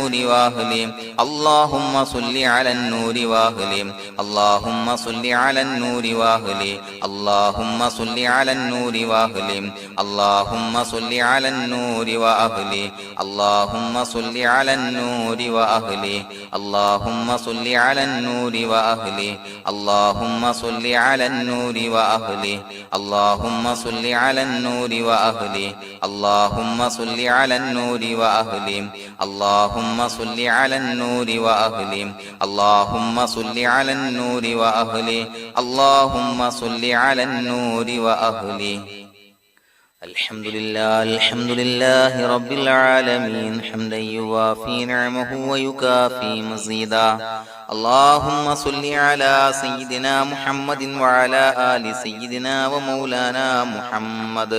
النور وأهله اللهم صل على النور وأهله اللهم صل على النور وأهله اللهم صل على النور وأهله اللهم صل على النور وأهله اللهم صل على النور وأهله اللهم صل على النور وأهله اللهم صل على النور وأهله اللهم صل على النور وأهله اللهم صل على النور وأهله اللهم صل على النور وأهله اللهم صل على النور وأهله اللهم صل على النور وأهله الحمد لله رب العالمين حمدا يوافي نعمه ويكافي مزيدا اللهم صل على سيدنا محمد وعلى آل سيدنا ومولانا محمد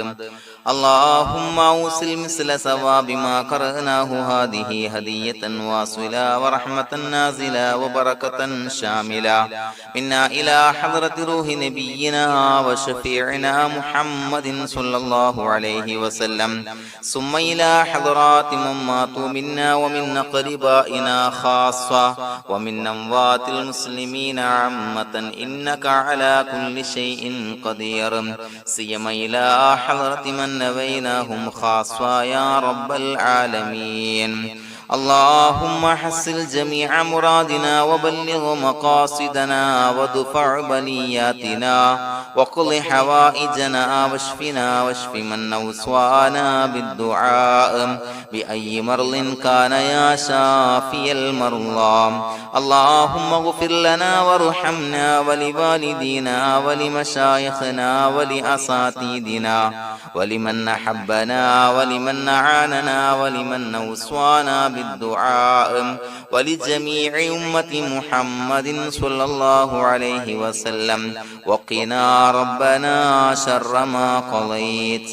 اللهم أوصل مثل ثواب ما قرأناه هذه هدية واصلة ورحمة نازلة وبركة شاملة منا إلى حضرة روح نبينا وشفيعنا محمد صلى الله عليه وسلم ثم إلى حضرات من ماتوا منا ومن أقربائنا خاصة ومن أموات المسلمين عامة إنك على كل شيء قدير سيما إلى حضرة من نبيناهم خاصة يا رب العالمين اللهم حصل جميع مرادنا وبلغ مقاصدنا وادفع بلياتنا وقض حوائجنا واشفنا واشف من أوصانا بالدعاء بأي مرض كان يا شافي المرضى اللهم اغفر لنا وارحمنا ولوالدينا ولمشايخنا ولأساتذتنا ولمن أحبنا ولمن أعاننا ولمن أوصانا بالدعاء ولجميع أمة محمد صلى الله عليه وسلم وقنا ربنا شر ما قضيت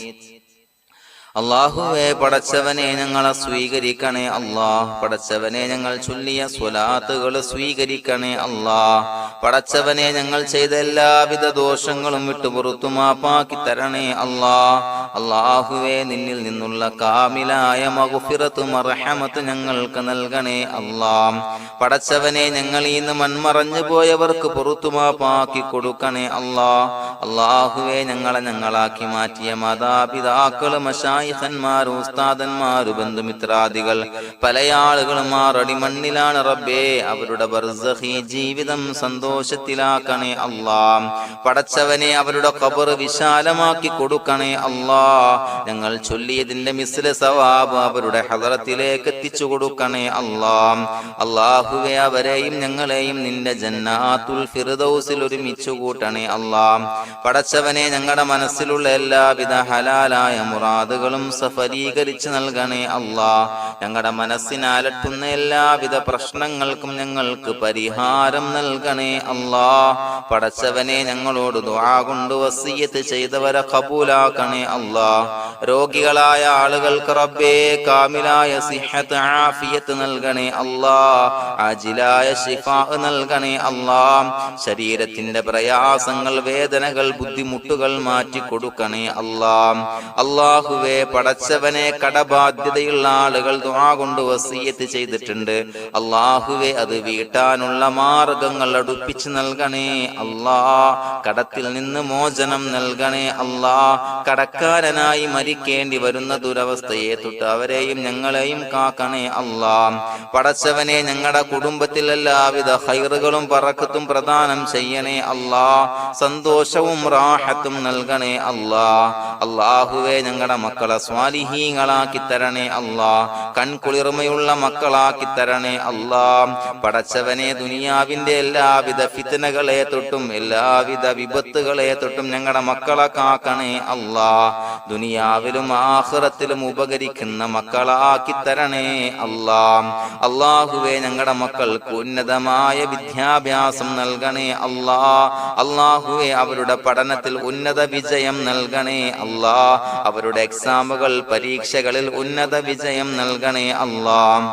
അല്ലാഹുവേ പടച്ചവനെ ഞങ്ങളെ സ്വീകരിക്കണേ അല്ലാഹ് പടച്ചവനെ ഞങ്ങൾ ചൊല്ലിയ സ്വലാത്തുകൾ സ്വീകരിക്കണേ അല്ലാഹ് പടച്ചവനെ ഞങ്ങൾ ചെയ്ത എല്ലാവിധ ദോഷങ്ങളും വിട്ടുപുറത്തു മാപ്പാക്കി തരണേ അല്ലാഹ് അല്ലാഹുവേ നിന്നിൽ നിന്നുള്ള കാമിലായ മഗ്ഫിറത്തും റഹ്മത്തും ഞങ്ങൾക്ക് നൽകണേ അല്ലാഹ് പടച്ചവനെ ഞങ്ങൾ ഇന്ന് മൺമറഞ്ഞു പോയവർക്ക് പുറത്തു മാപ്പാക്കി കൊടുക്കണേ അല്ലാഹ് അല്ലാഹുവേ ഞങ്ങളാക്കി മാറ്റിയ മാതാപിതാക്കളും ഖന്മാർ ഉസ്താദന്മാർ ബന്ധുമിത്രാദികൾ പല ആളുകളും അടിമണ്ണിലാണ് റബ്ബേ അവരുടെ ബർസഖി ജീവിതം സന്തോഷത്തിലാക്കണേ അല്ലാഹ് പടച്ചവനെ അവരുടെ ഖബർ വിശാലമാക്കി കൊടുക്കണേ അല്ലാഹ് ഞങ്ങൾ ചൊല്ലിയതിന്റെ മിസ്ല സവാബ് അവരുടെ ഹദറത്തിലേക്ക് എത്തിച്ചു കൊടുക്കണേ അല്ലാഹ് അല്ലാഹുവേ അവരെയും ഞങ്ങളെയും നിന്റെ ജന്നാത്തുൽ ഫിർദൗസിൽ ഒരുമിച്ച് കൂട്ടണേ അല്ലാഹ് പടച്ചവനെ ഞങ്ങളുടെ മനസ്സിലുള്ള എല്ലാവിധ ഹലാലായ മുറാദുകളും സഫലീകരിച്ച് നൽകണേ അല്ലാഹ് ഞങ്ങളുടെ മനസ്സിനെ അലട്ടുന്ന എല്ലാവിധ പ്രശ്നങ്ങൾക്കും ഞങ്ങൾക്ക് പരിഹാരം നൽകണേ അല്ലാഹ് പടച്ചവനെ ഞങ്ങളോട് ദുആ കൊണ്ട് വസിയ്യത്ത് ചെയ്തവരെ ഖബൂലാക്കണേ അല്ലാഹ് രോഗികളായ ആളുകൾക്ക് റബ്ബേ കാമിലായ സിഹത്ത് ആഫിയത്ത് നൽകണേ അല്ലാഹ് ആജിലായ ശിഫാ നൽകണേ അല്ലാഹ് ശരീരത്തിന്റെ പ്രയാസങ്ങൾ വേദനകൾ ബുദ്ധിമുട്ടുകൾ മാറ്റി കൊടുക്കണേ അല്ലാഹ് അല്ലാഹുവേ പടച്ചവനെ കടബാധ്യതയുള്ള ആളുകൾ ദുആ കൊണ്ട് വസിയ്യത്ത് ചെയ്തിട്ടുണ്ട് അല്ലാഹുവേ അത് വീട്ടാനുള്ള മാർഗങ്ങൾ അടുപ്പിച്ച് നൽകണേ അല്ലാഹ് കടത്തിൽ നിന്ന് മോചനം നൽകണേ അല്ലാഹ് കടക്കാരനായി മരിക്കേണ്ടി വരുന്ന ദുരവസ്ഥയെ തൊട്ട് അവരെയും ഞങ്ങളെയും കാക്കണേ അല്ലാഹ് പടച്ചവനെ ഞങ്ങളുടെ കുടുംബത്തിൽ എല്ലാവിധ ഖൈറുകളും ബറക്കത്തും പ്രദാനം ചെയ്യണേ അല്ലാഹ് സന്തോഷവും റാഹത്തും നൽകണേ അല്ലാഹ് അല്ലാഹുവേ ഞങ്ങളുടെ മക്കളെ സ്വാലിഹീങ്ങളാക്കി തരണേ അല്ലാഹ് കൺകുളിർമയുള്ള മക്കളാക്കി തരണേ അല്ലാഹ് പടച്ചവനെ ദുനിയാവിന്റെ എല്ലാവിധ ഫിത്നകളെ തൊട്ടും എല്ലാവിധ വിപത്തുകളെ തൊട്ടും ഞങ്ങളുടെ മക്കളെ കാക്കണേ അല്ലാഹ് ദുനിയാവിലും ആഖിറത്തിലും ഉപകരിക്കുന്ന മക്കളാക്കി തരണേ അല്ലാഹ് അല്ലാഹുവേ ഞങ്ങളുടെ മക്കൾക്ക് ഉന്നതമായ വിദ്യാഭ്യാസം നൽകണേ അല്ലാഹ് അല്ലാഹുവേ അവരുടെ പഠനത്തിൽ ഉന്നത വിജയം നൽകണേ അല്ലാഹ് അവരുടെ എക്സാമുകൾ പരീക്ഷകളിൽ ഉന്നത വിജയം നൽകണേ അല്ലാഹ്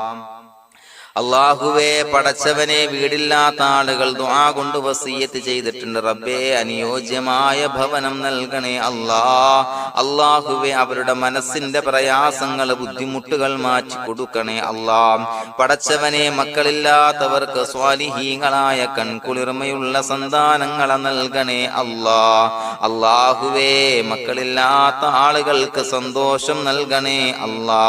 അല്ലാഹുവേ പടച്ചവനെ വീടില്ലാത്ത ആളുകൾ ദുആ കൊണ്ട് വസിയത്ത് ചെയ്തിട്ടുണ്ട്. റബ്ബേ അനുയോജ്യമായ ഭവനം നൽകണേ അല്ലാ. അല്ലാഹുവേ അവരുടെ മനസ്സിന്റെ പ്രയാസങ്ങൾ ബുദ്ധിമുട്ടുകൾ മാറ്റി കൊടുക്കണേ അല്ലാ. പടച്ചവനെ മക്കളില്ലാത്തവർക്ക് സ്വാലിഹീങ്ങളായ കൺകുളിർമയുള്ള സന്താനങ്ങളെ നൽകണേ അല്ലാ. അല്ലാഹുവേ മക്കളില്ലാത്ത ആളുകൾക്ക് സന്തോഷം നൽകണേ അല്ലാ.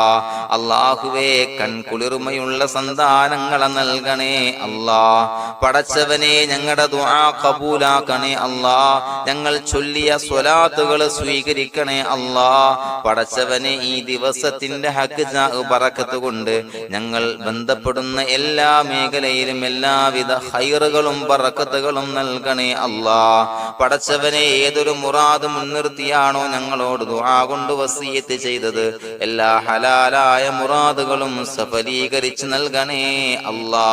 അല്ലാഹുവേ കൺകുളിർമയുള്ള സന്താനങ്ങളെ നൽകണേ അല്ലാ. പടച്ചവനെ ഞങ്ങളുടെ ദുആ ഖബൂലാക്കണേ അല്ലാ. ഞങ്ങൾ ചൊല്ലിയ സ്വലാത്തുകൾ സ്വീകരിക്കണേ അല്ലാ. പടച്ചവനെ ഈ ദിവസത്തിന്റെ ഹക്ക് ബറക്കത്ത് കൊണ്ട് ഞങ്ങൾ ബന്ധപ്പെടുന്ന എല്ലാ മേഖലയിലും എല്ലാവിധ ഖൈറുകളും ബറക്കത്തുകളും നൽകണേ അല്ലാ. പടച്ചവനെ ഏതൊരു മുറാദ് മുൻനിർത്തിയാണോ ഞങ്ങളോട് ദുആ കൊണ്ട് വസിയത്ത് ചെയ്തത് എല്ലാ ഹലാലായ മുറാദുകളും സഫലീകരിച്ച് നൽകണേ അല്ലാ.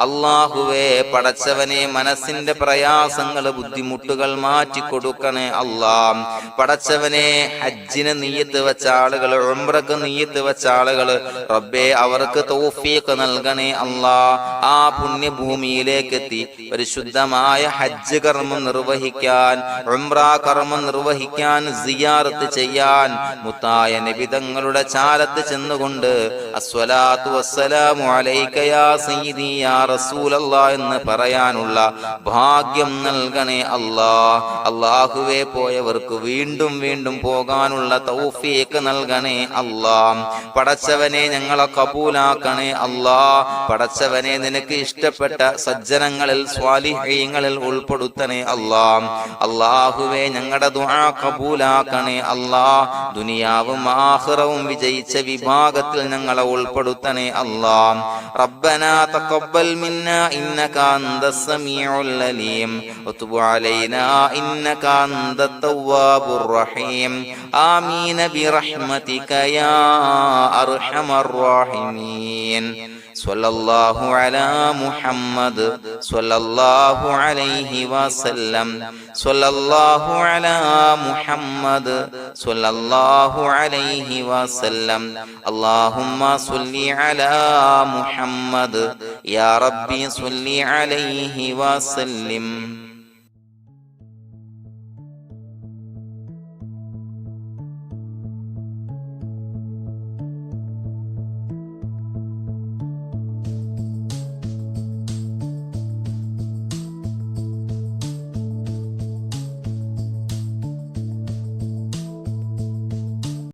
അല്ലാഹുവേ പടച്ചവനെ മനസ്സിന്റെ പ്രയാസങ്ങൾ ബുദ്ധിമുട്ടുകൾ മാറ്റി കൊടുക്കണേ അല്ലാ. പടച്ചവനെ ഹജ്ജിന് നിയ്യത്ത് വെച്ച ആളുകൾ, ഉംറക്ക് നിയ്യത്ത് വെച്ച ആളുകൾ റബ്ബേ അവർക്ക് തൗഫീഖ് നൽകണേ അല്ലാ. ആ പുണ്യഭൂമിയിലേക്ക് എത്തി പരിശുദ്ധമായ ഹജ്ജ് കർമ്മം നിർവഹിക്കാൻ, ഉംറ കർമ്മം നിർവഹിക്കാൻ, സിയാറത്ത് ചെയ്യാൻ മുത്തായ നബി തങ്ങളുടെ ചാരത്ത് ചെന്നുകൊണ്ട് അസ്സലാത്തു വസ്സലാമു അലൈക യാ സയ്യിദി യാ റസൂലല്ലാഹ് എന്ന് പറയാനുള്ള ഭാഗ്യം നൽകണേ അല്ലാ. അല്ലാഹുവേ പോയവർക്ക് വീണ്ടും വീണ്ടും പോകാനുള്ള തൗഫീഖ് നൽകണേ അല്ലാ. പടച്ചവനെ ഞങ്ങളെ കബൂലാക്കണേ അല്ലാ. പടച്ചവനെ നിനക്ക് ഇഷ്ടപ്പെട്ട സജ്ജനങ്ങളിൽ സ്വാലിഹീങ്ങളിൽ ഉൾപ്പെടുത്തണേ അല്ലാ. അല്ലാഹുവേ ഞങ്ങളുടെ ദുആ കബൂലാക്കണേ അല്ലാ. ദുനിയാവും ആഖിറവും വിജയിച്ച വിഭാഗത്തിൽ ഞങ്ങളെ ഉൾപ്പെടുത്തണേ അല്ലാ. ربنا تقبل منا إنك أنت السميع العليم وتب علينا إنك أنت التواب الرحيم آمين برحمتك يا أرحم الراحمين صلى الله على محمد صلى الله عليه وسلم صلى الله على محمد صلى الله عليه وسلم اللهم صل على محمد يا ربي صل عليه وسلم.